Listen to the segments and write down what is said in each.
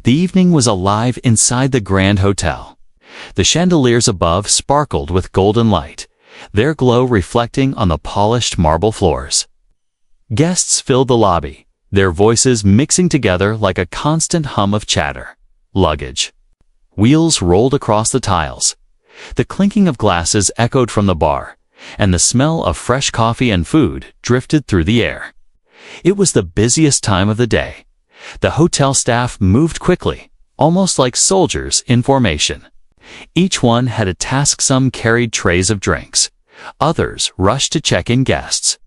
The evening was alive inside the Grand Hotel. The chandeliers above sparkled with golden light, their glow reflecting on the polished marble floors. Guests filled the lobby, their voices mixing together like a constant hum of chatter. Luggage. Wheels rolled across the tiles. The clinking of glasses echoed from the bar, and the smell of fresh coffee and food drifted through the air. It was the busiest time of the day. The hotel staff moved quickly, almost like soldiers in formation. Each one had a task. Some carried trays of drinks. Others rushed to check in guests.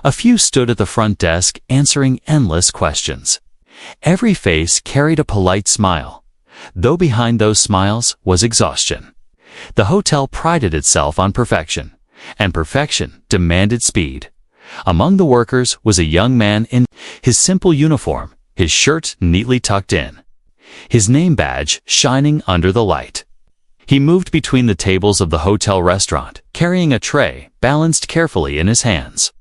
A few stood at the front desk answering endless questions. Every face carried a polite smile, though behind those smiles was exhaustion. The hotel prided itself on perfection, and perfection demanded speed. Among the workers was a young man in his simple uniform, his shirt neatly tucked in, his name badge shining under the light. He moved between the tables of the hotel restaurant, carrying a tray balanced carefully in his hands.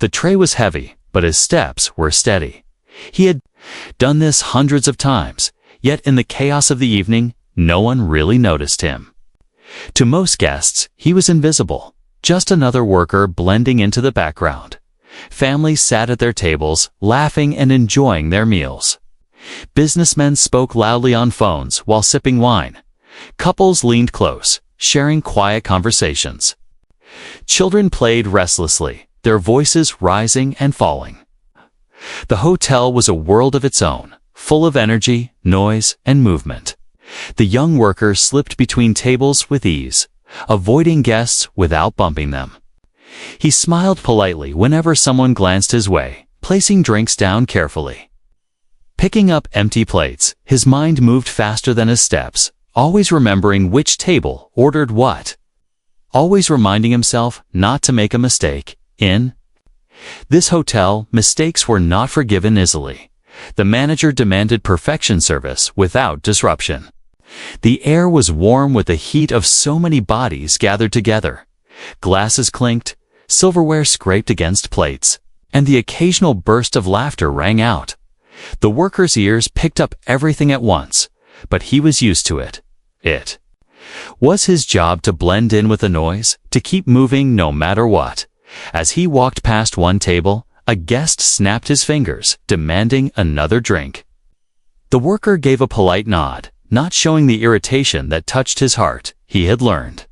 The tray was heavy, but his steps were steady. He had done this hundreds of times, yet in the chaos of the evening, no one really noticed him. To most guests, he was invisible, just another worker blending into the background. Families sat at their tables, laughing and enjoying their meals. Businessmen spoke loudly on phones while sipping wine. Couples leaned close, sharing quiet conversations. Children played restlessly, their voices rising and falling. The hotel was a world of its own, full of energy, noise, and movement. The young worker slipped between tables with ease, avoiding guests without bumping them. He smiled politely whenever someone glanced his way, placing drinks down carefully. Picking up empty plates, his mind moved faster than his steps, always remembering which table ordered what. Always reminding himself not to make a mistake. In this hotel, mistakes were not forgiven easily. The manager demanded perfection service without disruption. The air was warm with the heat of so many bodies gathered together. Glasses clinked, silverware scraped against plates, and the occasional burst of laughter rang out. The worker's ears picked up everything at once, but he was used to it. It was his job to blend in with the noise, to keep moving no matter what. As he walked past one table, a guest snapped his fingers, demanding another drink. The worker gave a polite nod, not showing the irritation that touched his heart. He had learned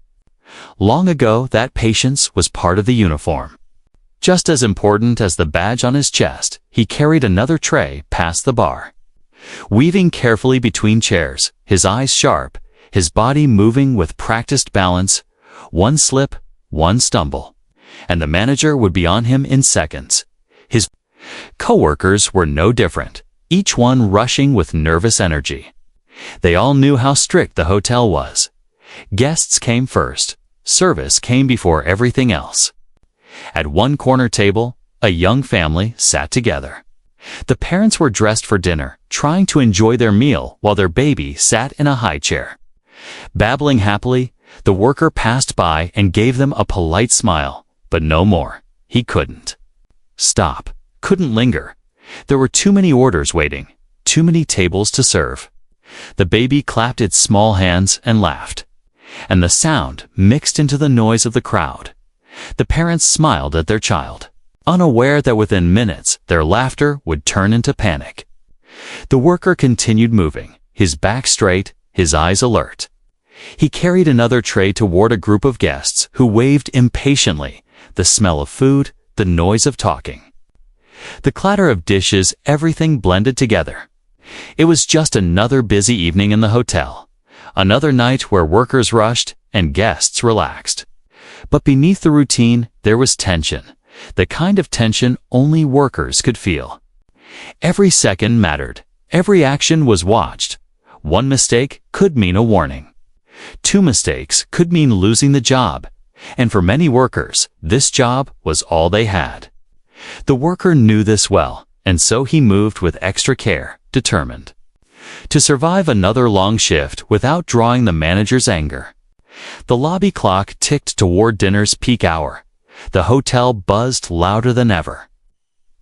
long ago that patience was part of the uniform. Just as important as the badge on his chest, he carried another tray past the bar. Weaving carefully between chairs, his eyes sharp, his body moving with practiced balance, one slip, one stumble, and the manager would be on him in seconds. His co-workers were no different, each one rushing with nervous energy. They all knew how strict the hotel was. Guests came first. Service came before everything else. At one corner table, a young family sat together. The parents were dressed for dinner, trying to enjoy their meal while their baby sat in a high chair. Babbling happily, the worker passed by and gave them a polite smile, but no more. He couldn't stop, couldn't linger. There were too many orders waiting, too many tables to serve. The baby clapped its small hands and laughed, and the sound mixed into the noise of the crowd. The parents smiled at their child, unaware that within minutes their laughter would turn into panic. The worker continued moving, his back straight, his eyes alert. He carried another tray toward a group of guests who waved impatiently, the smell of food, the noise of talking. The clatter of dishes, everything blended together. It was just another busy evening in the hotel, another night where workers rushed and guests relaxed. But beneath the routine, there was tension, the kind of tension only workers could feel. Every second mattered. Every action was watched. One mistake could mean a warning. 2 mistakes could mean losing the job. And for many workers, this job was all they had. The worker knew this well, and so he moved with extra care, determined to survive another long shift without drawing the manager's anger. The lobby clock ticked toward dinner's peak hour. The hotel buzzed louder than ever.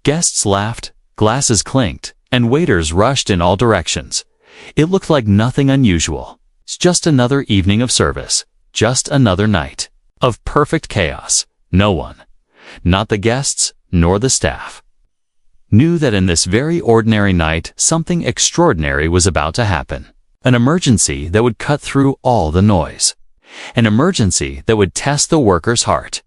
Guests laughed, glasses clinked, and waiters rushed in all directions, It looked like nothing unusual. It's just another evening of service, just another night of perfect chaos. No one, not the guests nor the staff, knew that in this very ordinary night something extraordinary was about to happen. An emergency that would cut through all the noise. An emergency that would test the worker's heart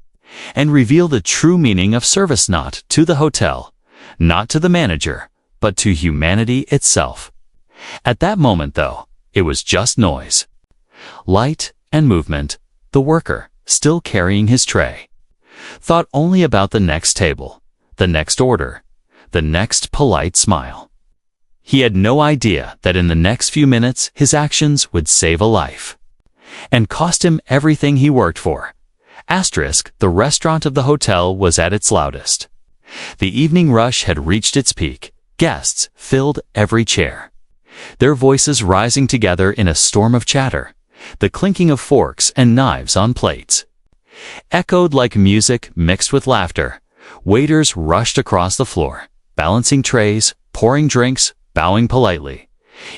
and reveal the true meaning of service, not to the hotel, not to the manager, but to humanity itself. At that moment, though, it was just noise. Light and movement, the worker, still carrying his tray, thought only about the next table, the next order, the next polite smile. He had no idea that in the next few minutes his actions would save a life and cost him everything he worked for. The restaurant of the hotel was at its loudest. The evening rush had reached its peak. Guests filled every chair, their voices rising together in a storm of chatter. The clinking of forks and knives on plates echoed like music mixed with laughter. Waiters rushed across the floor, balancing trays, pouring drinks, bowing politely.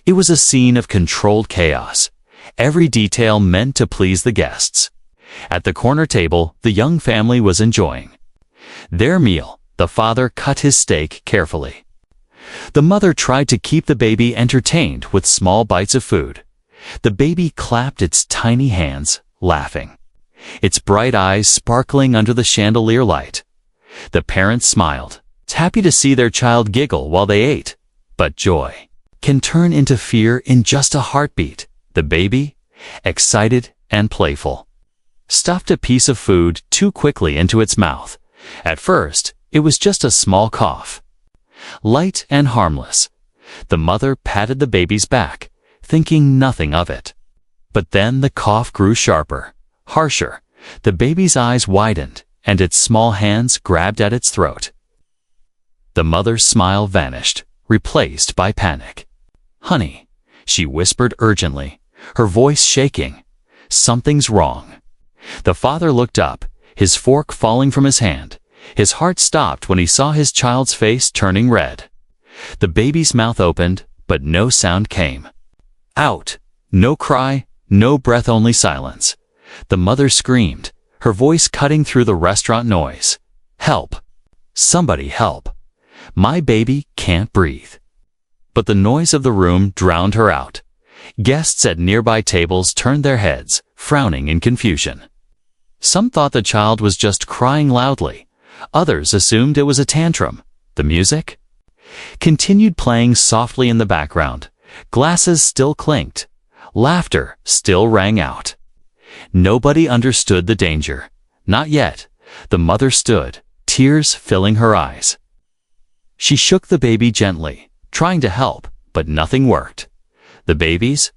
It was a scene of controlled chaos, every detail meant to please the guests. At the corner table, the young family was enjoying their meal. The father cut his steak carefully. The mother tried to keep the baby entertained with small bites of food. The baby clapped its tiny hands, laughing, its bright eyes sparkling under the chandelier light. The parents smiled, happy to see their child giggle while they ate. But joy can turn into fear in just a heartbeat. The baby, excited and playful, stuffed a piece of food too quickly into its mouth. At first, it was just a small cough, light and harmless. The mother patted the baby's back, thinking nothing of it. But then the cough grew sharper, harsher. The baby's eyes widened, and its small hands grabbed at its throat. The mother's smile vanished, replaced by panic. "Honey," she whispered urgently, her voice shaking. "Something's wrong." The father looked up, his fork falling from his hand. His heart stopped when he saw his child's face turning red. The baby's mouth opened, but no sound came. Out. No cry, no breath, only silence. The mother screamed, her voice cutting through the restaurant noise. "Help! Somebody help! My baby can't breathe." But the noise of the room drowned her out. Guests at nearby tables turned their heads, frowning in confusion. Some thought the child was just crying loudly. Others assumed it was a tantrum. The music continued playing softly in the background. Glasses still clinked. Laughter still rang out. Nobody understood the danger. Not yet. The mother stood, tears filling her eyes. She shook the baby gently, trying to help, but nothing worked. The baby's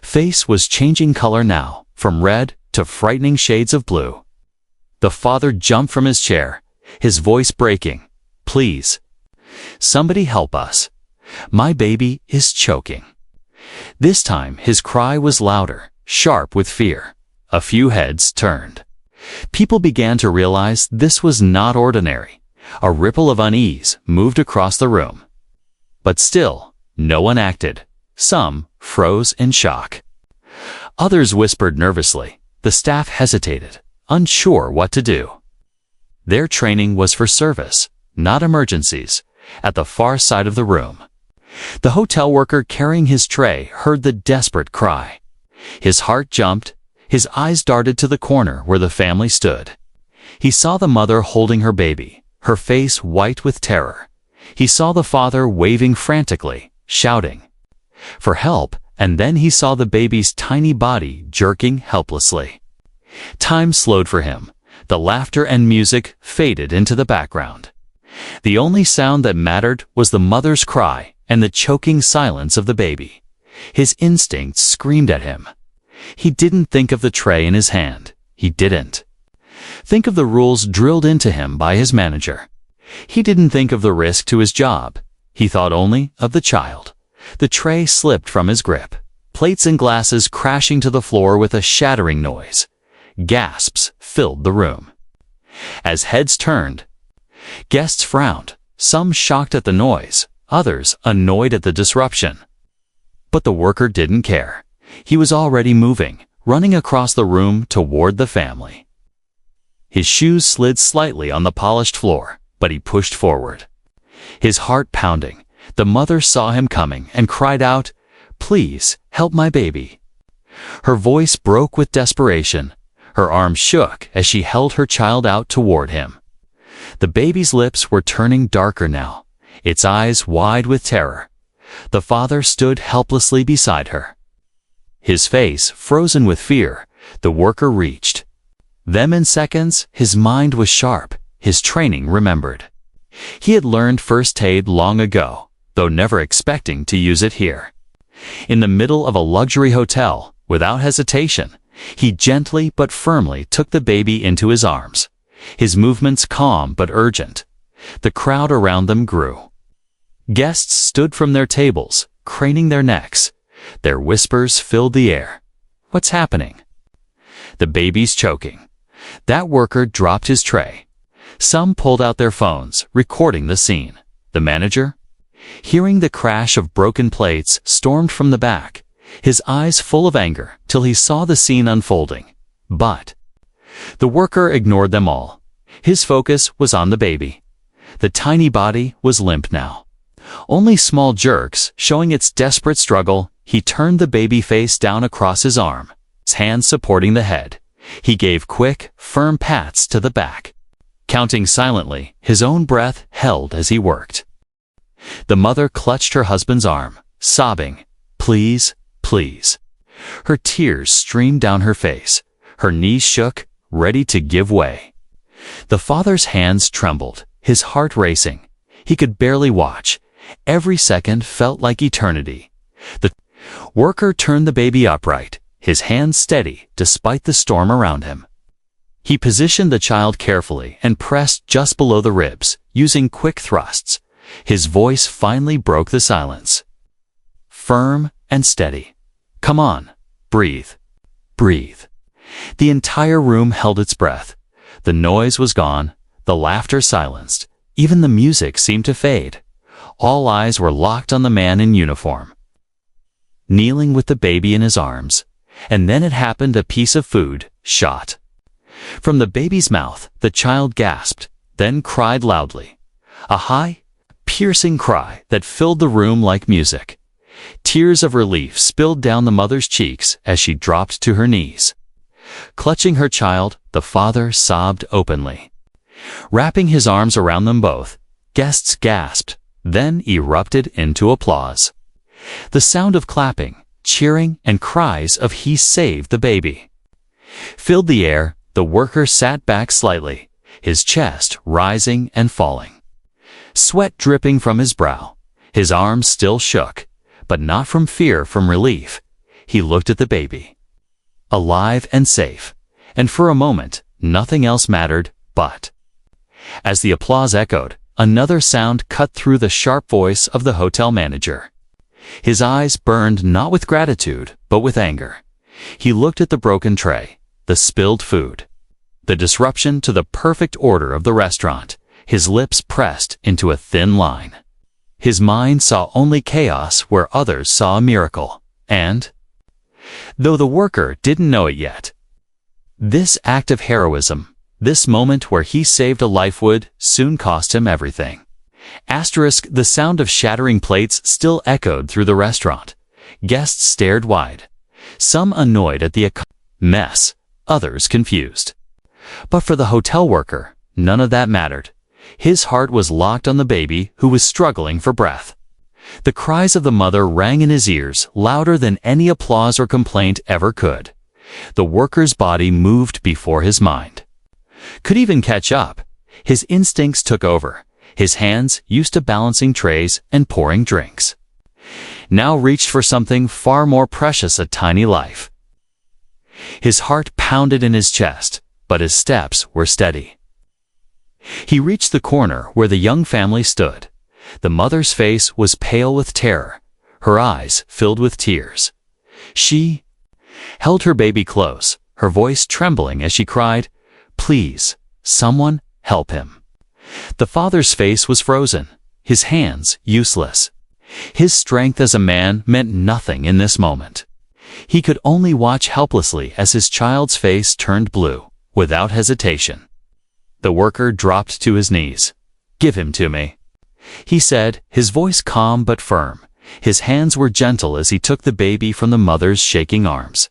face was changing color now, from red to frightening shades of blue. The father jumped from his chair, his voice breaking. "Please, somebody help us. My baby is choking." This time his cry was louder, sharp with fear. A few heads turned. People began to realize this was not ordinary. A ripple of unease moved across the room. But still, no one acted. Some froze in shock. Others whispered nervously. The staff hesitated, unsure what to do. Their training was for service, not emergencies. At the far side of the room, the hotel worker carrying his tray heard the desperate cry. His heart jumped. His eyes darted to the corner where the family stood. He saw the mother holding her baby, her face white with terror. He saw the father waving frantically, shouting for help, and then he saw the baby's tiny body jerking helplessly. Time slowed for him. The laughter and music faded into the background. The only sound that mattered was the mother's cry and the choking silence of the baby. His instincts screamed at him. He didn't think of the tray in his hand. He didn't think of the rules drilled into him by his manager. He didn't think of the risk to his job. He thought only of the child. The tray slipped from his grip, plates and glasses crashing to the floor with a shattering noise. Gasps filled the room. As heads turned, guests frowned, some shocked at the noise, others annoyed at the disruption. But the worker didn't care. He was already moving, running across the room toward the family. His shoes slid slightly on the polished floor, but he pushed forward. His heart pounding, the mother saw him coming and cried out, "Please, help my baby." Her voice broke with desperation. Her arms shook as she held her child out toward him. The baby's lips were turning darker now, its eyes wide with terror. The father stood helplessly beside her. His face frozen with fear, the worker reached. Then in seconds, his mind was sharp, his training remembered. He had learned first aid long ago, though never expecting to use it here. In the middle of a luxury hotel, without hesitation, he gently but firmly took the baby into his arms, his movements calm but urgent. The crowd around them grew. Guests stood from their tables, craning their necks. Their whispers filled the air. "What's happening?" "The baby's choking." That worker dropped his tray. Some pulled out their phones, recording the scene. The manager, hearing the crash of broken plates, stormed from the back, his eyes full of anger till he saw the scene unfolding. But the worker ignored them all. His focus was on the baby. The tiny body was limp now. Only small jerks, showing its desperate struggle. He turned the baby face down across his arm, his hands supporting the head. He gave quick, firm pats to the back. Counting silently, his own breath held as he worked. The mother clutched her husband's arm, sobbing, "Please, please." Her tears streamed down her face. Her knees shook, ready to give way. The father's hands trembled, his heart racing. He could barely watch. Every second felt like eternity. The worker turned the baby upright, his hands steady despite the storm around him. He positioned the child carefully and pressed just below the ribs, using quick thrusts. His voice finally broke the silence. Firm and steady. "Come on, breathe, breathe." The entire room held its breath. The noise was gone, the laughter silenced, even the music seemed to fade. All eyes were locked on the man in uniform, kneeling with the baby in his arms. And then it happened, a piece of food shot from the baby's mouth. The child gasped, then cried loudly. A high, piercing cry that filled the room like music. Tears of relief spilled down the mother's cheeks as she dropped to her knees. Clutching her child, the father sobbed openly. Wrapping his arms around them both, guests gasped, then erupted into applause. The sound of clapping, cheering, and cries of "He saved the baby" filled the air. The worker sat back slightly, his chest rising and falling. Sweat dripping from his brow. His arms still shook, but not from fear, from relief. He looked at the baby, alive and safe, and for a moment, nothing else mattered but. As the applause echoed, another sound cut through the sharp voice of the hotel manager. His eyes burned not with gratitude, but with anger. He looked at the broken tray, the spilled food, the disruption to the perfect order of the restaurant. His lips pressed into a thin line. His mind saw only chaos where others saw a miracle. And, though the worker didn't know it yet, this act of heroism, this moment where he saved a life, would soon cost him everything. The sound of shattering plates still echoed through the restaurant. Guests stared wide, some annoyed at the mess, others confused. But for the hotel worker, none of that mattered. His heart was locked on the baby who was struggling for breath. The cries of the mother rang in his ears, louder than any applause or complaint ever could. The worker's body moved before his mind could even catch up. His instincts took over. His hands, used to balancing trays and pouring drinks, now reached for something far more precious, a tiny life. His heart pounded in his chest, but his steps were steady. He reached the corner where the young family stood. The mother's face was pale with terror, her eyes filled with tears. She held her baby close, her voice trembling as she cried, "Please, someone help him." The father's face was frozen, his hands useless. His strength as a man meant nothing in this moment. He could only watch helplessly as his child's face turned blue, without hesitation. The worker dropped to his knees. "Give him to me," he said, his voice calm but firm. His hands were gentle as he took the baby from the mother's shaking arms.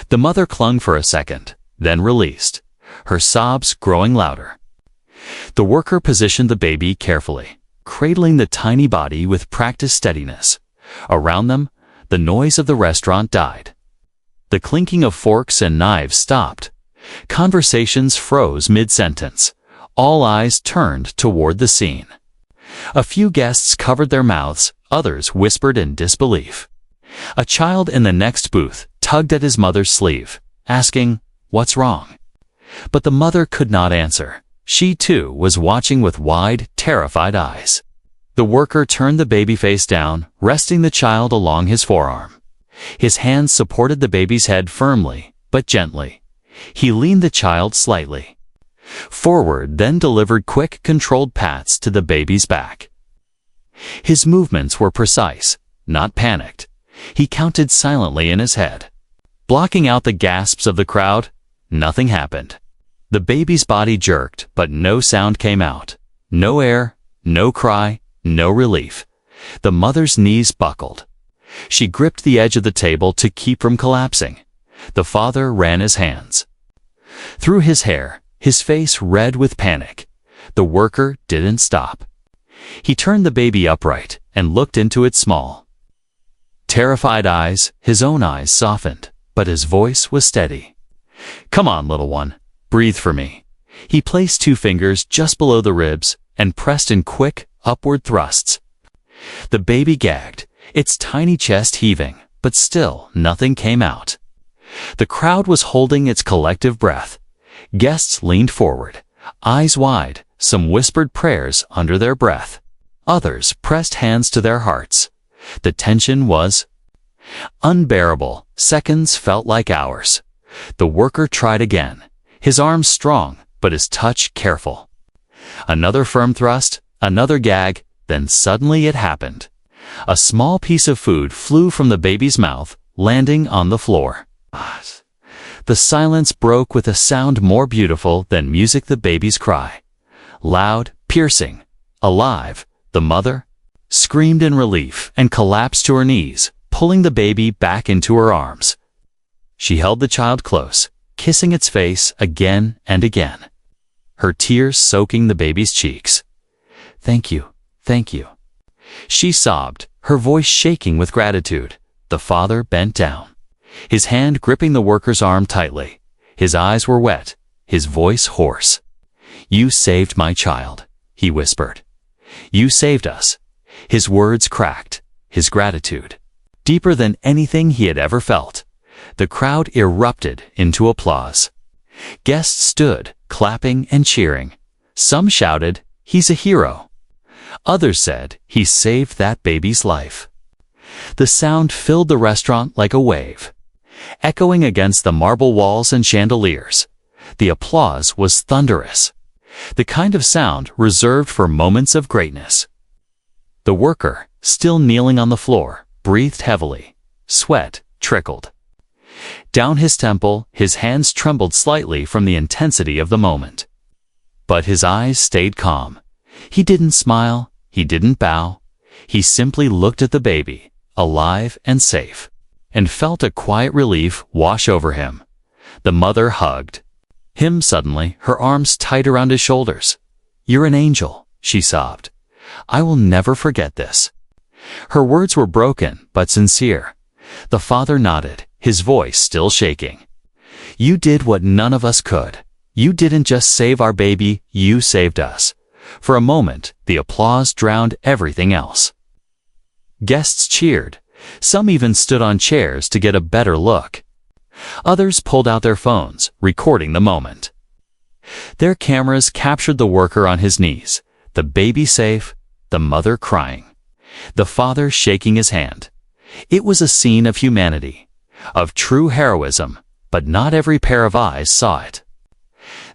The mother clung for a second, then released, her sobs growing louder. The worker positioned the baby carefully, cradling the tiny body with practiced steadiness. Around them, the noise of the restaurant died. The clinking of forks and knives stopped. Conversations froze mid-sentence. All eyes turned toward the scene. A few guests covered their mouths, others whispered in disbelief. A child in the next booth tugged at his mother's sleeve, asking, "What's wrong?" But the mother could not answer. She, too, was watching with wide, terrified eyes. The worker turned the baby face down, resting the child along his forearm. His hands supported the baby's head firmly, but gently. He leaned the child slightly forward, then delivered quick, controlled pats to the baby's back. His movements were precise, not panicked. He counted silently in his head. Blocking out the gasps of the crowd, nothing happened. The baby's body jerked, but no sound came out. No air, no cry, no relief. The mother's knees buckled. She gripped the edge of the table to keep from collapsing. The father ran his hands through his hair, his face red with panic. The worker didn't stop. He turned the baby upright and looked into its small, terrified eyes. His own eyes softened, but his voice was steady. "Come on, little one. Breathe for me." He placed 2 fingers just below the ribs and pressed in quick, upward thrusts. The baby gagged, its tiny chest heaving, but still nothing came out. The crowd was holding its collective breath. Guests leaned forward, eyes wide, some whispered prayers under their breath. Others pressed hands to their hearts. The tension was unbearable. Seconds felt like hours. The worker tried again, his arms strong, but his touch careful. Another firm thrust, another gag, then suddenly it happened. A small piece of food flew from the baby's mouth, landing on the floor. The silence broke with a sound more beautiful than music, the baby's cry. Loud, piercing, alive, the mother screamed in relief and collapsed to her knees, pulling the baby back into her arms. She held the child close, kissing its face again and again, her tears soaking the baby's cheeks. "Thank you, thank you," she sobbed, her voice shaking with gratitude. The father bent down, his hand gripping the worker's arm tightly. His eyes were wet, his voice hoarse. "You saved my child," he whispered. "You saved us." His words cracked, his gratitude deeper than anything he had ever felt. The crowd erupted into applause. Guests stood, clapping and cheering. Some shouted, "He's a hero." Others said, "He saved that baby's life." The sound filled the restaurant like a wave, echoing against the marble walls and chandeliers. The applause was thunderous, the kind of sound reserved for moments of greatness. The worker, still kneeling on the floor, breathed heavily. Sweat trickled down his temple, his hands trembled slightly from the intensity of the moment. But his eyes stayed calm. He didn't smile, he didn't bow. He simply looked at the baby, alive and safe, and felt a quiet relief wash over him. The mother hugged him suddenly, her arms tight around his shoulders. "You're an angel," she sobbed. "I will never forget this." Her words were broken but sincere. The father nodded, his voice still shaking. "You did what none of us could. You didn't just save our baby, you saved us." For a moment, the applause drowned everything else. Guests cheered. Some even stood on chairs to get a better look. Others pulled out their phones, recording the moment. Their cameras captured the worker on his knees, the baby safe, the mother crying, the father shaking his hand. It was a scene of humanity, of true heroism, but not every pair of eyes saw it.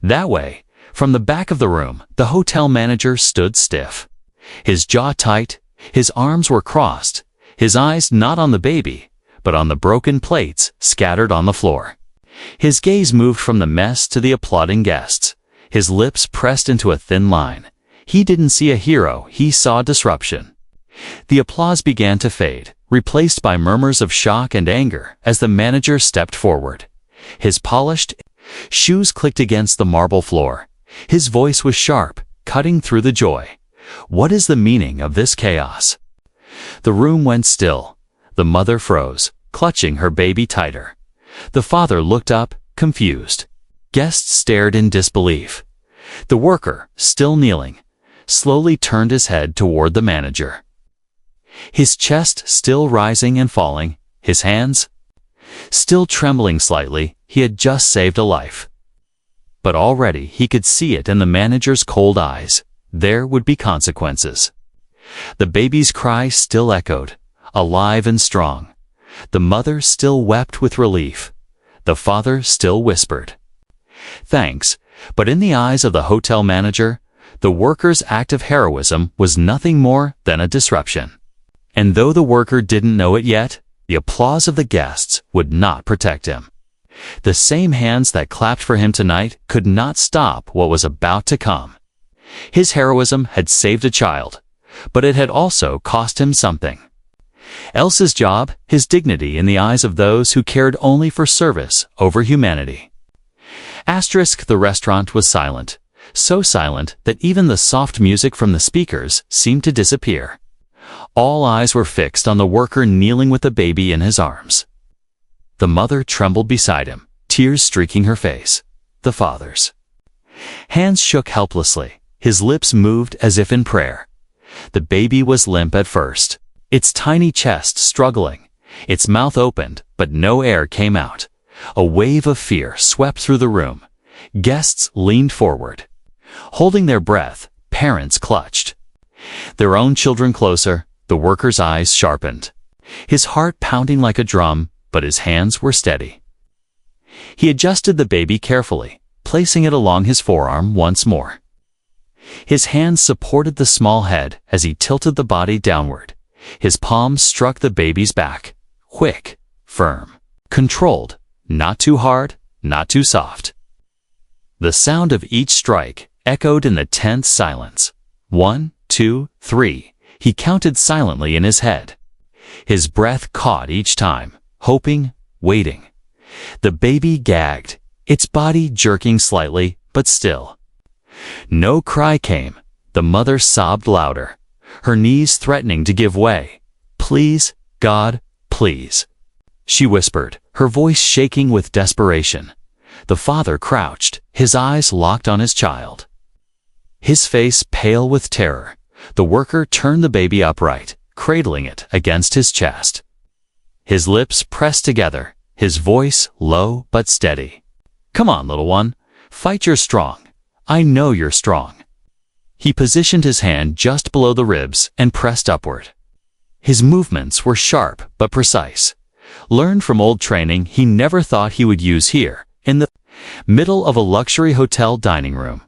That way, from the back of the room, the hotel manager stood stiff, his jaw tight, His arms were crossed, his eyes not on the baby, but on the broken plates scattered on the floor. His gaze moved from the mess to the applauding guests, his lips pressed into a thin line. He didn't see a hero, he saw disruption. The applause began to fade, replaced by murmurs of shock and anger as the manager stepped forward. His polished shoes clicked against the marble floor. His voice was sharp, cutting through the joy. What is the meaning of this chaos? The room went still. The mother froze, clutching her baby tighter. The father looked up, confused. Guests stared in disbelief. The worker, still kneeling, slowly turned his head toward the manager. His chest still rising and falling, his hands still trembling slightly. He had just saved a life. But already he could see it in the manager's cold eyes. There would be consequences. The baby's cry still echoed, alive and strong. The mother still wept with relief. The father still whispered, "Thanks," but in the eyes of the hotel manager, the worker's act of heroism was nothing more than a disruption. And though the worker didn't know it yet, the applause of the guests would not protect him. The same hands that clapped for him tonight could not stop what was about to come. His heroism had saved a child, but it had also cost him something. Elsa's job, his dignity in the eyes of those who cared only for service over humanity. The restaurant was silent, so silent that even the soft music from the speakers seemed to disappear. All eyes were fixed on the worker kneeling with the baby in his arms. The mother trembled beside him, tears streaking her face. The father's hands shook helplessly, his lips moved as if in prayer. The baby was limp at first, its tiny chest struggling, its mouth opened, but no air came out. A wave of fear swept through the room. Guests leaned forward. Holding their breath, parents clutched their own children closer. The worker's eyes sharpened, his heart pounding like a drum, but his hands were steady. He adjusted the baby carefully, placing it along his forearm once more. His hands supported the small head as he tilted the body downward. His palms struck the baby's back, quick, firm, controlled, not too hard, not too soft. The sound of each strike echoed in the tense silence. 1, 2, 3. He counted silently in his head. His breath caught each time, hoping, waiting. The baby gagged, its body jerking slightly, but still. No cry came. The mother sobbed louder, her knees threatening to give way. "Please, God, please," she whispered, her voice shaking with desperation. The father crouched, his eyes locked on his child, his face pale with terror. The worker turned the baby upright, cradling it against his chest. His lips pressed together, his voice low but steady. "Come on, little one. Fight, you're strong. I know you're strong." He positioned his hand just below the ribs and pressed upward. His movements were sharp but precise, learned from old training he never thought he would use here, in the middle of a luxury hotel dining room.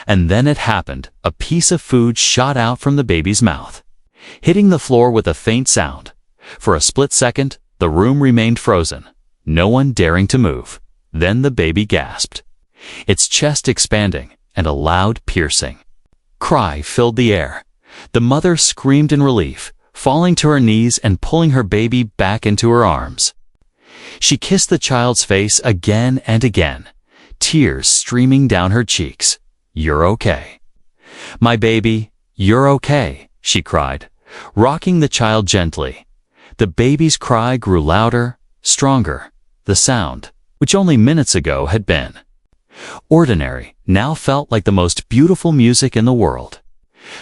And then it happened. A piece of food shot out from the baby's mouth, hitting the floor with a faint sound. For a split second, the room remained frozen, no one daring to move. Then the baby gasped, its chest expanding, and a loud, piercing cry filled the air. The mother screamed in relief, falling to her knees and pulling her baby back into her arms. She kissed the child's face again and again, tears streaming down her cheeks. "You're okay. My baby, you're okay," she cried, rocking the child gently. The baby's cry grew louder, stronger. The sound, which only minutes ago had been ordinary, now felt like the most beautiful music in the world.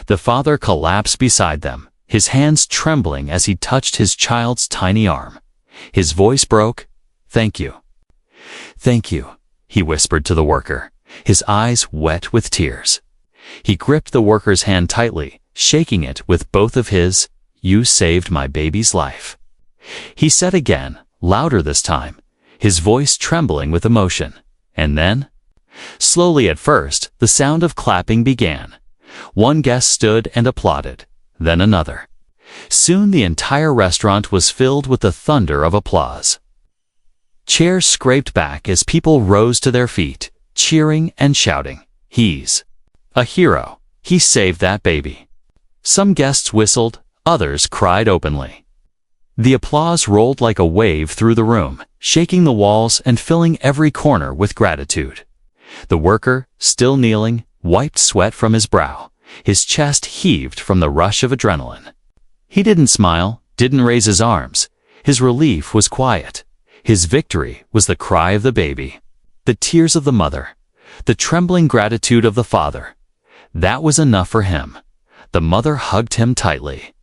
The father collapsed beside them, his hands trembling as he touched his child's tiny arm. His voice broke. "Thank you. Thank you," he whispered to the worker, his eyes wet with tears. He gripped the worker's hand tightly, shaking it with both of his. "You saved my baby's life," he said again, louder this time, his voice trembling with emotion. And then, slowly at first, the sound of clapping began. One guest stood and applauded. then another. Soon the entire restaurant was filled with the thunder of applause. Chairs scraped back as people rose to their feet, cheering and shouting, "He's a hero. He saved that baby." Some guests whistled, others cried openly. The applause rolled like a wave through the room, shaking the walls and filling every corner with gratitude. The worker, still kneeling, wiped sweat from his brow. His chest heaved from the rush of adrenaline. He didn't smile, didn't raise his arms. His relief was quiet. His victory was the cry of the baby, the tears of the mother, the trembling gratitude of the father. That was enough for him. The mother hugged him tightly.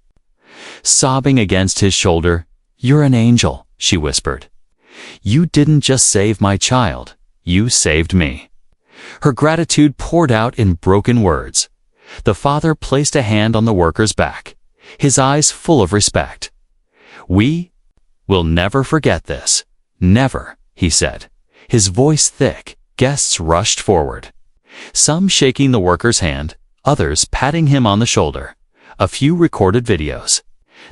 Sobbing against his shoulder, "You're an angel," she whispered. "You didn't just save my child, you saved me." Her gratitude poured out in broken words. The father placed a hand on the worker's back, his eyes full of respect. "We will never forget this. Never," he said, his voice thick. Guests rushed forward, some shaking the worker's hand, others patting him on the shoulder. A few recorded videos,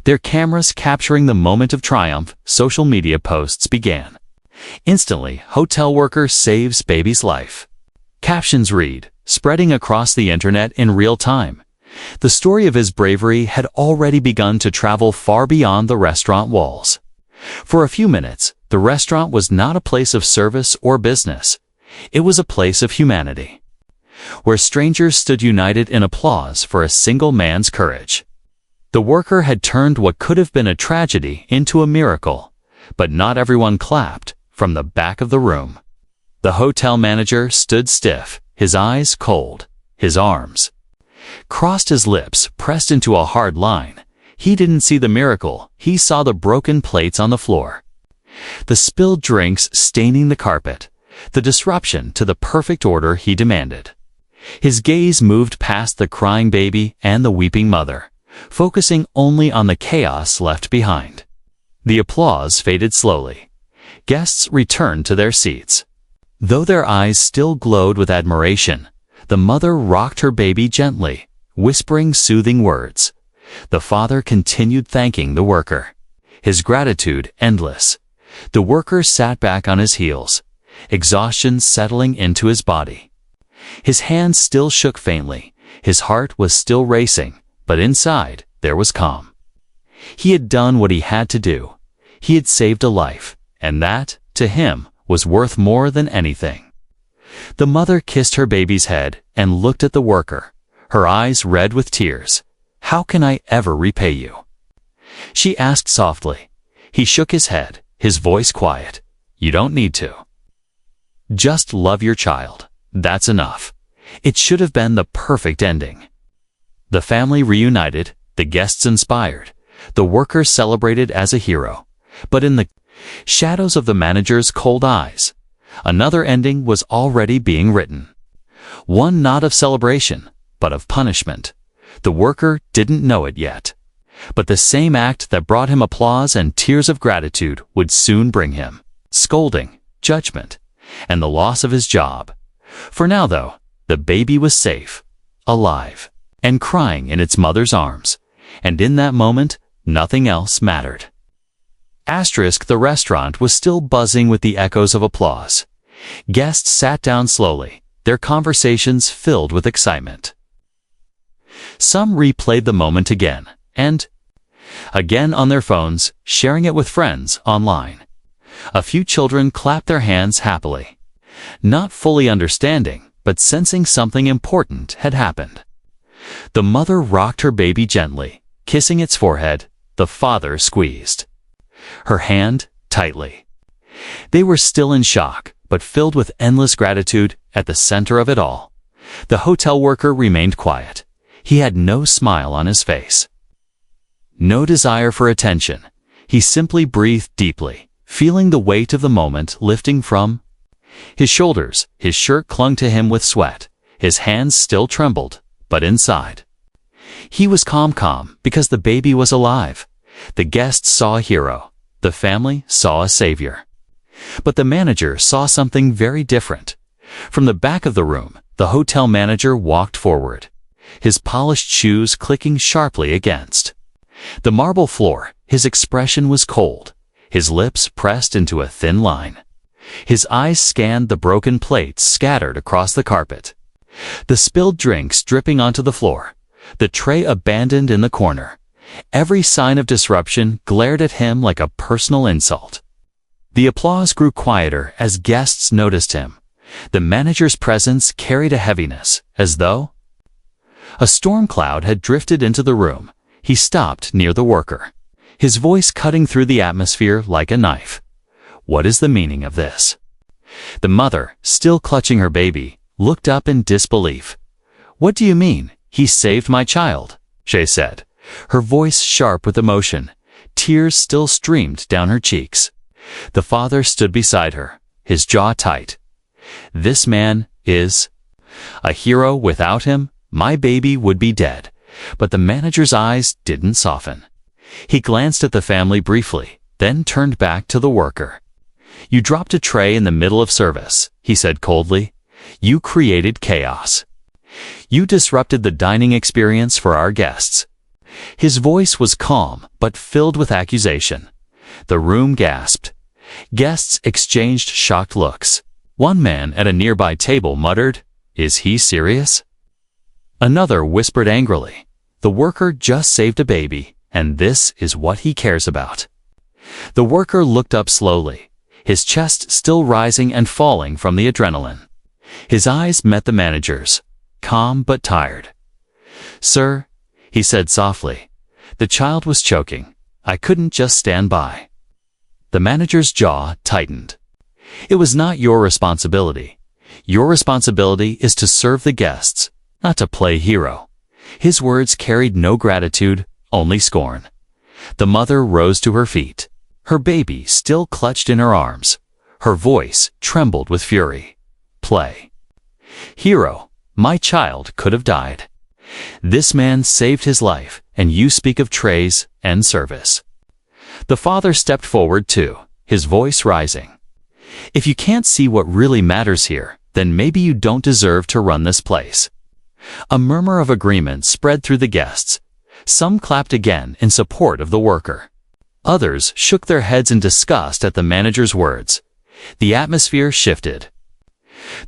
their cameras capturing the moment of triumph. Social media posts began. Instantly, hotel worker saves baby's life. Captions read, spreading across the internet in real time. The story of his bravery had already begun to travel far beyond the restaurant walls. For a few minutes, the restaurant was not a place of service or business. It was a place of humanity, where strangers stood united in applause for a single man's courage. The worker had turned what could have been a tragedy into a miracle, but not everyone clapped. From the back of the room, the hotel manager stood stiff, his eyes cold, his arms crossed, his lips pressed into a hard line. He didn't see the miracle, he saw the broken plates on the floor, the spilled drinks staining the carpet, the disruption to the perfect order he demanded. His gaze moved past the crying baby and the weeping mother, focusing only on the chaos left behind. The applause faded slowly. Guests returned to their seats. Though their eyes still glowed with admiration, the mother rocked her baby gently, whispering soothing words. The father continued thanking the worker, his gratitude endless. The worker sat back on his heels, exhaustion settling into his body. His hands still shook faintly, his heart was still racing, but inside there was calm. He had done what he had to do. He had saved a life, and that, to him, was worth more than anything. The mother kissed her baby's head and looked at the worker, her eyes red with tears. "How can I ever repay you?" she asked softly. He shook his head, his voice quiet. "You don't need to. Just love your child. That's enough." It should have been the perfect ending. The family reunited, the guests inspired, the worker celebrated as a hero. But in the shadows of the manager's cold eyes, another ending was already being written. One not of celebration, but of punishment. The worker didn't know it yet, but the same act that brought him applause and tears of gratitude would soon bring him scolding, judgment, and the loss of his job. For now, though, the baby was safe, alive, and crying in its mother's arms, and in that moment, nothing else mattered. The restaurant was still buzzing with the echoes of applause. Guests sat down slowly, their conversations filled with excitement. Some replayed the moment again, and again on their phones, sharing it with friends online. A few children clapped their hands happily, not fully understanding, but sensing something important had happened. The mother rocked her baby gently, kissing its forehead. The father squeezed her hand tightly. They were still in shock, but filled with endless gratitude. At the center of it all, the hotel worker remained quiet. He had no smile on his face, no desire for attention. He simply breathed deeply, feeling the weight of the moment lifting from his shoulders. His shirt clung to him with sweat. His hands still trembled, but inside, he was calm because the baby was alive. The guests saw a hero. The family saw a savior. But the manager saw something very different. From the back of the room, the hotel manager walked forward. his polished shoes clicking sharply against the marble floor. His expression was cold, his lips pressed into a thin line. His eyes scanned the broken plates scattered across the carpet, the spilled drinks dripping onto the floor, the tray abandoned in the corner. Every sign of disruption glared at him like a personal insult. The applause grew quieter as guests noticed him. The manager's presence carried a heaviness, as though a storm cloud had drifted into the room. He stopped near the worker, his voice cutting through the atmosphere like a knife. "What is the meaning of this?" The mother, still clutching her baby, looked up in disbelief. "What do you mean? He saved my child," she said, her voice sharp with emotion. Tears still streamed down her cheeks. The father stood beside her, his jaw tight. "This man is a hero. Without him, my baby would be dead." But the manager's eyes didn't soften. He glanced at the family briefly, then turned back to the worker. "You dropped a tray in the middle of service," he said coldly. "You created chaos. You disrupted the dining experience for our guests." His voice was calm, but filled with accusation. The room gasped. Guests exchanged shocked looks. One man at a nearby table muttered, "Is he serious?" Another whispered angrily, "The worker just saved a baby, and this is what he cares about." The worker looked up slowly, his chest still rising and falling from the adrenaline. His eyes met the manager's, calm but tired. "Sir," he said softly, "the child was choking. I couldn't just stand by." The manager's jaw tightened. "It was not your responsibility. Your responsibility is to serve the guests, not to play hero." His words carried no gratitude, only scorn. The mother rose to her feet, her baby still clutched in her arms. Her voice trembled with fury. "Play hero? My child could have died. This man saved his life, and you speak of trays and service." The father stepped forward too, his voice rising. "If you can't see what really matters here, then maybe you don't deserve to run this place." A murmur of agreement spread through the guests. Some clapped again in support of the worker. Others shook their heads in disgust at the manager's words. The atmosphere shifted.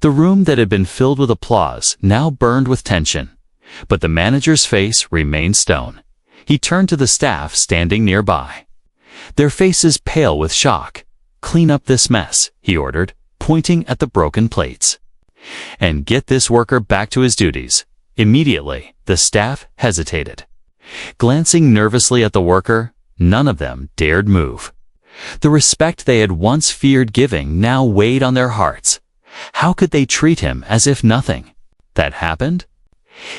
The room that had been filled with applause now burned with tension. But the manager's face remained stone. He turned to the staff standing nearby, their faces pale with shock. "Clean up this mess," he ordered, pointing at the broken plates. "And get this worker back to his duties immediately." The staff hesitated. Glancing nervously at the worker, none of them dared move. The respect they had once feared giving now weighed on their hearts. How could they treat him as if nothing that happened?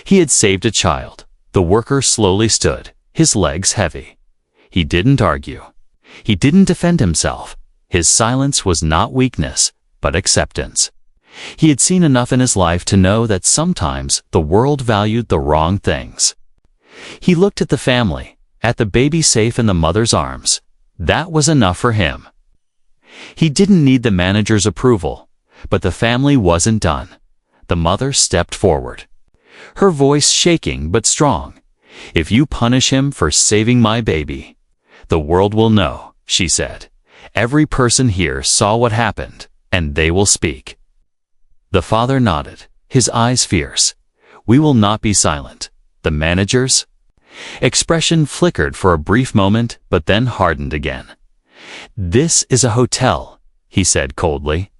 He had saved a child. The worker slowly stood, his legs heavy. He didn't argue. He didn't defend himself. His silence was not weakness, but acceptance. He had seen enough in his life to know that sometimes the world valued the wrong things. He looked at the family, at the baby safe in the mother's arms. That was enough for him. He didn't need the manager's approval, but the family wasn't done. The mother stepped forward, her voice shaking but strong. "If you punish him for saving my baby, the world will know," she said. "Every person here saw what happened, and they will speak." The father nodded, his eyes fierce. "We will not be silent." The manager's expression flickered for a brief moment, but then hardened again. "This is a hotel," he said coldly.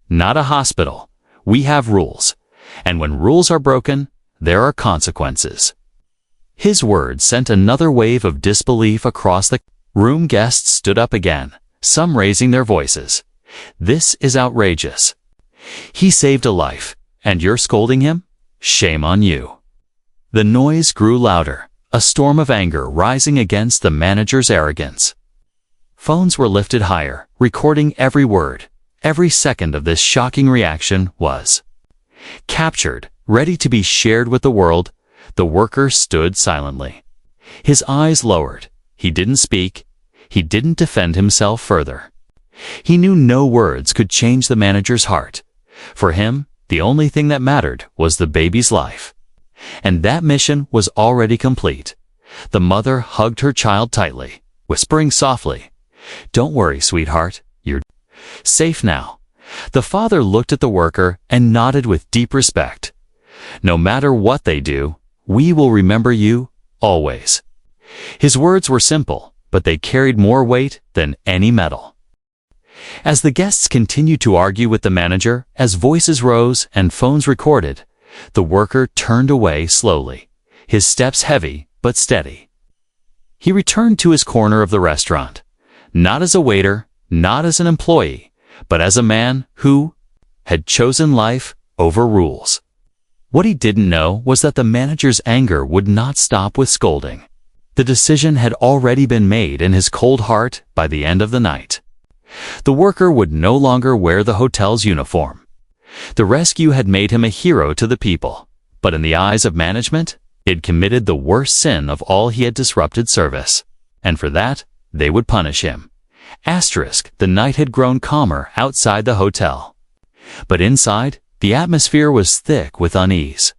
"Not a hospital. We have rules, and when rules are broken, there are consequences." His words sent another wave of disbelief across the room. Guests stood up again, some raising their voices. "This is outrageous. He saved a life, and you're scolding him? Shame on you." The noise grew louder, a storm of anger rising against the manager's arrogance. Phones were lifted higher, recording every word. Every second of this shocking reaction was captured, ready to be shared with the world. The worker stood silently, his eyes lowered. He didn't speak. He didn't defend himself further. He knew no words could change the manager's heart. For him, the only thing that mattered was the baby's life. And that mission was already complete. The mother hugged her child tightly, whispering softly, "Don't worry, sweetheart, you're safe now." The father looked at the worker and nodded with deep respect. "No matter what they do, we will remember you, always." His words were simple, but they carried more weight than any medal. As the guests continued to argue with the manager, as voices rose and phones recorded, the worker turned away slowly, his steps heavy but steady. He returned to his corner of the restaurant, not as a waiter, not as an employee, but as a man who had chosen life over rules. What he didn't know was that the manager's anger would not stop with scolding. The decision had already been made in his cold heart by the end of the night. The worker would no longer wear the hotel's uniform. The rescue had made him a hero to the people, but in the eyes of management, he had committed the worst sin of all. He had disrupted service, and for that, they would punish him. The night had grown calmer outside the hotel. But inside, the atmosphere was thick with unease.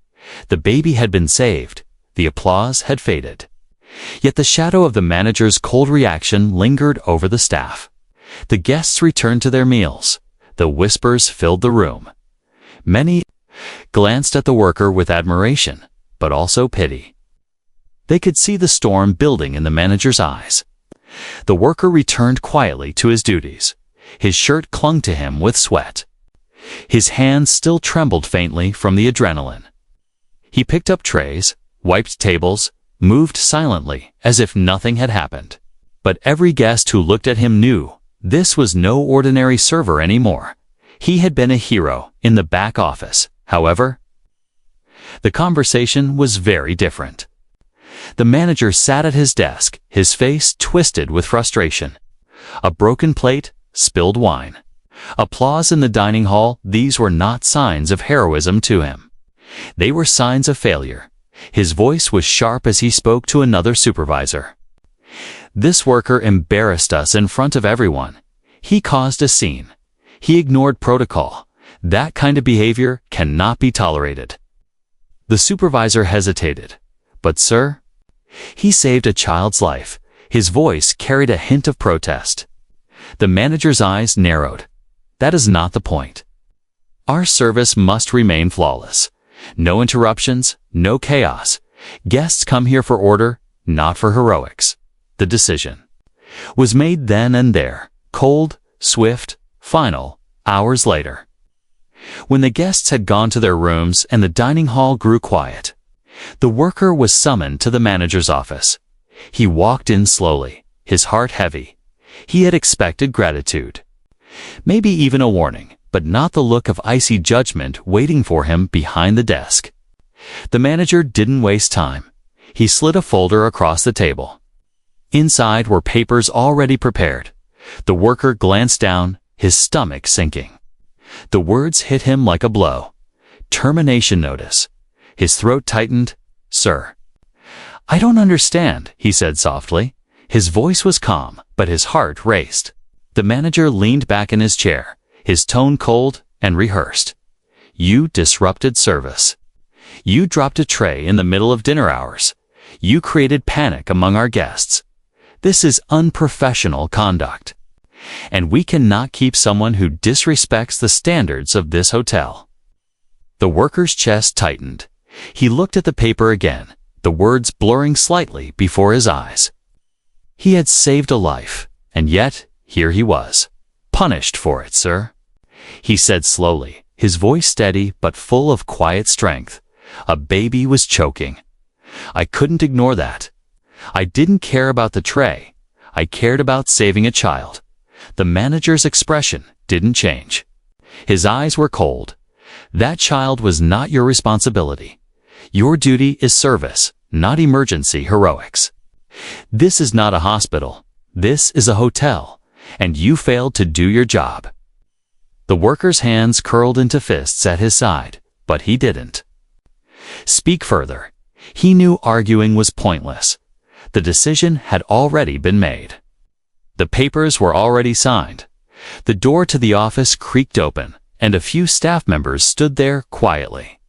The baby had been saved. The applause had faded. Yet the shadow of the manager's cold reaction lingered over the staff. The guests returned to their meals. The whispers filled the room. Many glanced at the worker with admiration, but also pity. They could see the storm building in the manager's eyes. The worker returned quietly to his duties. His shirt clung to him with sweat. His hands still trembled faintly from the adrenaline. He picked up trays, wiped tables, moved silently as if nothing had happened. But every guest who looked at him knew this was no ordinary server anymore. He had been a hero in the back office. However, the conversation was very different. The manager sat at his desk, his face twisted with frustration. A broken plate, spilled wine. Applause in the dining hall, these were not signs of heroism to him. They were signs of failure. His voice was sharp as he spoke to another supervisor. "This worker embarrassed us in front of everyone. He caused a scene. He ignored protocol. That kind of behavior cannot be tolerated." The supervisor hesitated. "But sir, he saved a child's life." His voice carried a hint of protest. The manager's eyes narrowed. "That is not the point. Our service must remain flawless. No interruptions, no chaos. Guests come here for order, not for heroics." The decision was made then and there, cold, swift, final, hours later. When the guests had gone to their rooms and the dining hall grew quiet, the worker was summoned to the manager's office. He walked in slowly, his heart heavy. He had expected gratitude, maybe even a warning, but not the look of icy judgment waiting for him behind the desk. The manager didn't waste time. He slid a folder across the table. Inside were papers already prepared. The worker glanced down, his stomach sinking. The words hit him like a blow. "Termination notice." His throat tightened. "Sir." "I don't understand," he said softly. His voice was calm, but his heart raced. The manager leaned back in his chair, his tone cold and rehearsed. "You disrupted service. You dropped a tray in the middle of dinner hours. You created panic among our guests. This is unprofessional conduct. And we cannot keep someone who disrespects the standards of this hotel." The worker's chest tightened. He looked at the paper again, the words blurring slightly before his eyes. He had saved a life, and yet here he was, punished for it, sir. He said slowly, his voice steady but full of quiet strength. A baby was choking. I couldn't ignore that. I didn't care about the tray. I cared about saving a child. The manager's expression didn't change. His eyes were cold. That child was not your responsibility. Your duty is service, not emergency heroics. This is not a hospital. This is a hotel, and you failed to do your job. The worker's hands curled into fists at his side, but he didn't speak further. He knew arguing was pointless. The decision had already been made. The papers were already signed. The door to the office creaked open, and a few staff members stood there quietly.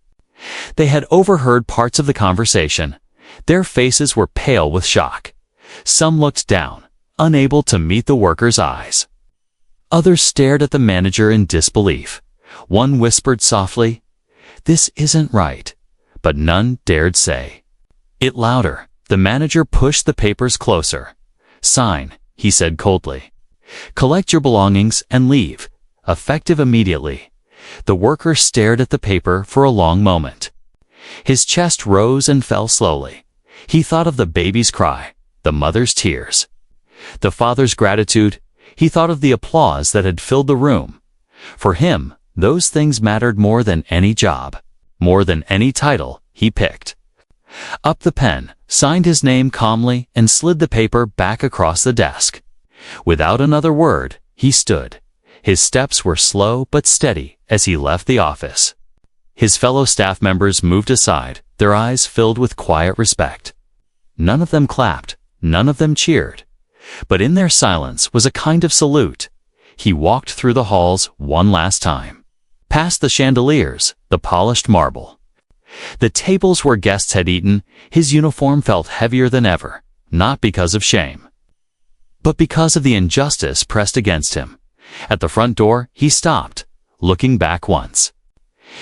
They had overheard parts of the conversation. Their faces were pale with shock. Some looked down, unable to meet the worker's eyes. Others stared at the manager in disbelief. One whispered softly, "This isn't right," but none dared say it louder. The manager pushed the papers closer. "Sign," he said coldly. "Collect your belongings and leave, effective immediately." The worker stared at the paper for a long moment. His chest rose and fell slowly. He thought of the baby's cry, the mother's tears, the father's gratitude. He thought of the applause that had filled the room. For him, those things mattered more than any job, more than any title he picked. Up the pen, signed his name calmly, and slid the paper back across the desk. Without another word, he stood. His steps were slow but steady as he left the office. His fellow staff members moved aside, their eyes filled with quiet respect. None of them clapped, none of them cheered. But in their silence was a kind of salute. He walked through the halls one last time. Past the chandeliers, the polished marble, the tables where guests had eaten. His uniform felt heavier than ever, not because of shame, but because of the injustice pressed against him. At the front door, he stopped, looking back once.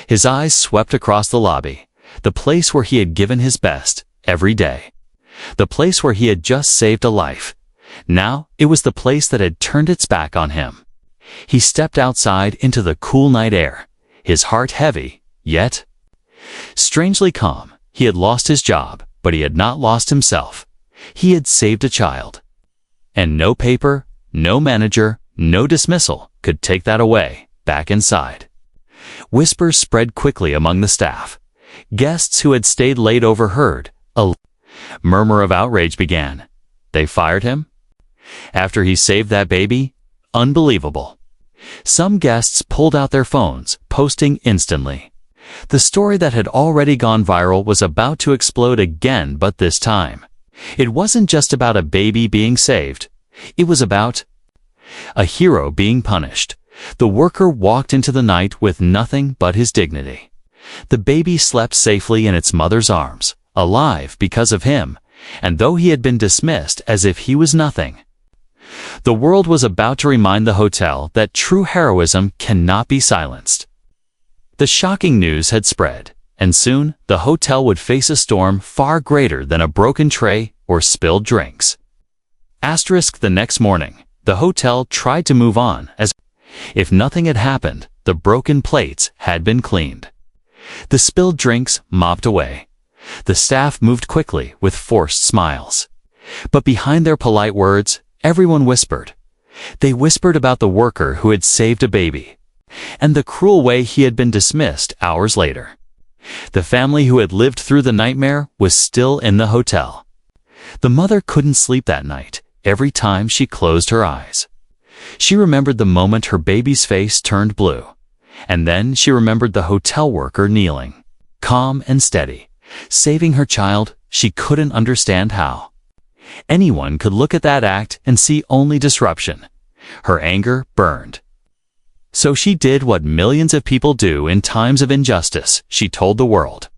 His eyes swept across the lobby, the place where he had given his best every day, the place where he had just saved a life. Now it was the place that had turned its back on him. He stepped outside into the cool night air, his heart heavy, yet strangely calm. He had lost his job, but he had not lost himself. He had saved a child. And no paper, no manager, no dismissal could take that away. Back inside, whispers spread quickly among the staff. Guests who had stayed late overheard. A murmur of outrage began. They fired him? After he saved that baby? Unbelievable. Some guests pulled out their phones, posting instantly. The story that had already gone viral was about to explode again, but this time, it wasn't just about a baby being saved. It was about a hero being punished. The worker walked into the night with nothing but his dignity. The baby slept safely in its mother's arms, alive because of him, and though he had been dismissed as if he was nothing, the world was about to remind the hotel that true heroism cannot be silenced. The shocking news had spread, and soon the hotel would face a storm far greater than a broken tray or spilled drinks. The next morning, the hotel tried to move on as if nothing had happened. The broken plates had been cleaned, the spilled drinks mopped away. The staff moved quickly with forced smiles. But behind their polite words, everyone whispered. They whispered about the worker who had saved a baby, and the cruel way he had been dismissed hours later. The family who had lived through the nightmare was still in the hotel. The mother couldn't sleep that night. Every time she closed her eyes, she remembered the moment her baby's face turned blue. And then she remembered the hotel worker kneeling, calm and steady, saving her child. She couldn't understand how anyone could look at that act and see only disruption. Her anger burned. So she did what millions of people do in times of injustice. She told the world.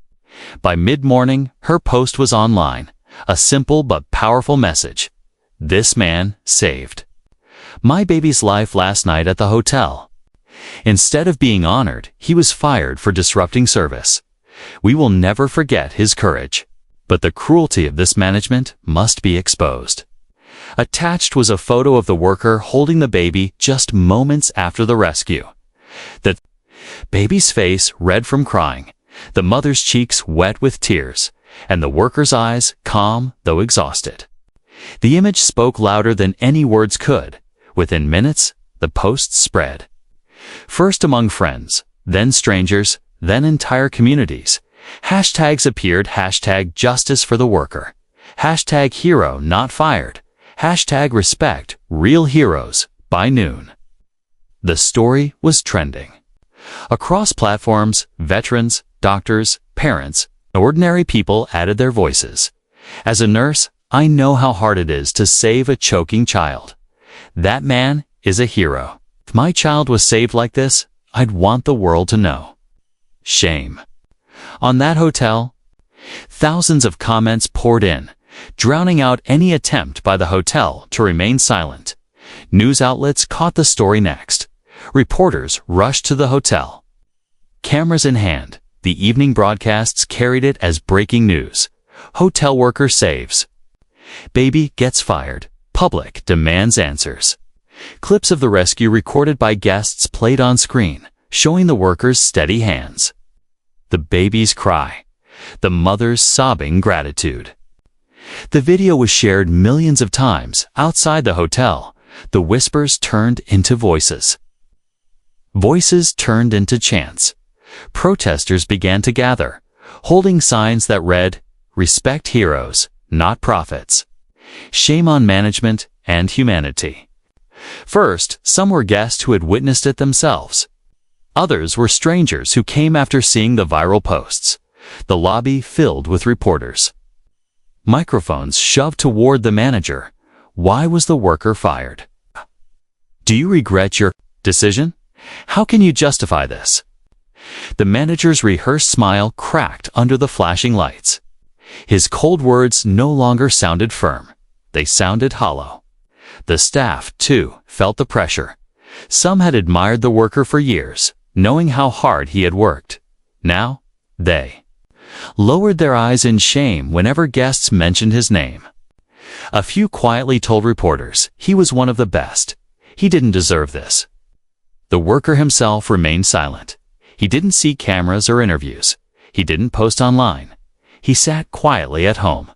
By mid-morning, her post was online, a simple but powerful message. This man saved my baby's life last night at the hotel. Instead of being honored, he was fired for disrupting service. We will never forget his courage. But the cruelty of this management must be exposed. Attached was a photo of the worker holding the baby just moments after the rescue. The baby's face red from crying, the mother's cheeks wet with tears, and the worker's eyes calm though exhausted. The image spoke louder than any words could. Within minutes, the posts spread. First among friends, then strangers, then entire communities. Hashtags appeared. Hashtag justice for the worker. Hashtag hero not fired. Hashtag respect real heroes. By noon, the story was trending. Across platforms, veterans, doctors, parents, ordinary people added their voices. As a nurse, I know how hard it is to save a choking child. That man is a hero. If my child was saved like this, I'd want the world to know. Shame. On that hotel? Thousands of comments poured in, drowning out any attempt by the hotel to remain silent. News outlets caught the story next. Reporters rushed to the hotel. Cameras in hand, the evening broadcasts carried it as breaking news. Hotel worker saves. Baby gets fired. Public demands answers. Clips of the rescue recorded by guests played on screen, showing the worker's steady hands. The baby's cry. The mother's sobbing gratitude. The video was shared millions of times outside the hotel. The whispers turned into voices. Voices turned into chants. Protesters began to gather, holding signs that read, "Respect heroes, not prophets." Shame on management and humanity. First, some were guests who had witnessed it themselves. Others were strangers who came after seeing the viral posts. The lobby filled with reporters. Microphones shoved toward the manager. Why was the worker fired? Do you regret your decision? How can you justify this? The manager's rehearsed smile cracked under the flashing lights. His cold words no longer sounded firm. They sounded hollow. The staff, too, felt the pressure. Some had admired the worker for years, knowing how hard he had worked. Now, they lowered their eyes in shame whenever guests mentioned his name. A few quietly told reporters he was one of the best. He didn't deserve this. The worker himself remained silent. He didn't see cameras or interviews. He didn't post online. He sat quietly at home,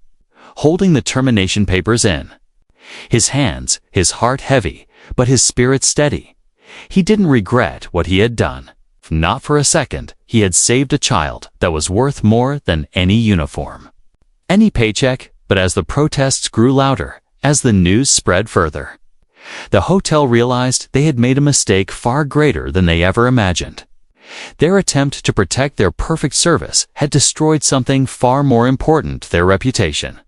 holding the termination papers in. His hands, his heart heavy, but his spirit steady. He didn't regret what he had done. Not for a second. He had saved a child that was worth more than any uniform, any paycheck. But as the protests grew louder, as the news spread further, the hotel realized they had made a mistake far greater than they ever imagined. Their attempt to protect their perfect service had destroyed something far more important, their reputation.